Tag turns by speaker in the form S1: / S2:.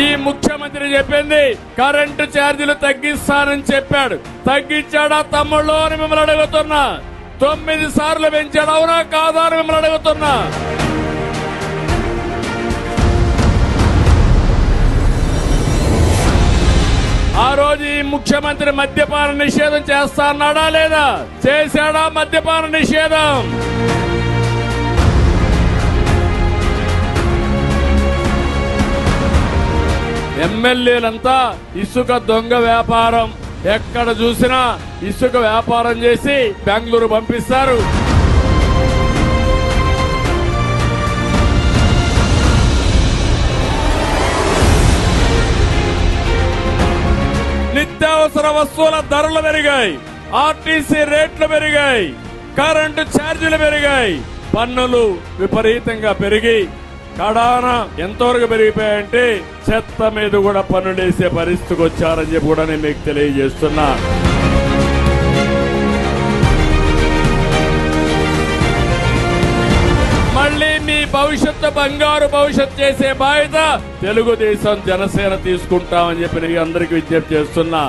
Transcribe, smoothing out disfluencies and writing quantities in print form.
S1: ఈ ముఖ్యమంత్రి చెప్పింది కరెంటు ఛార్జీలు తగ్గిస్తానని చెప్పాడు. తగ్గించాడా తమ్ముళ్ళు అని మిమ్మల్ని అడుగుతున్నా. 9 సార్లు పెంచాడు, అవునా కాదా అని మిమ్మల్ని అడుగుతున్నా. ఆ రోజు ఈ ముఖ్యమంత్రి మద్యపాన నిషేధం చేస్తా అన్నాడా లేదా? చేశాడా మద్యపాన నిషేధం? ఎమ్మెల్యేలంతా ఇసుక దొంగ వ్యాపారం, ఎక్కడ చూసినా ఇసుక వ్యాపారం చేసి బెంగళూరు పంపిస్తారు. నిత్యావసర వస్తువుల ధరలు పెరిగాయి, ఆర్టీసీ రేట్లు పెరిగాయి, కరెంటు ఛార్జీలు పెరిగాయి, పన్నులు విపరీతంగా పెరిగి కడాన ఎంతవరకు పెరిగిపోయాయంటే చెత్త మీద కూడా పన్నులేసే పరిస్థితికి వచ్చారని చెప్పి కూడా నేను మీకు తెలియజేస్తున్నా. మళ్ళీ మీ భవిష్యత్తు బంగారు భవిష్యత్తు చేసే బాధ్యత తెలుగుదేశం జనసేన తీసుకుంటామని చెప్పి నేను అందరికీ విజ్ఞప్తి చేస్తున్నా.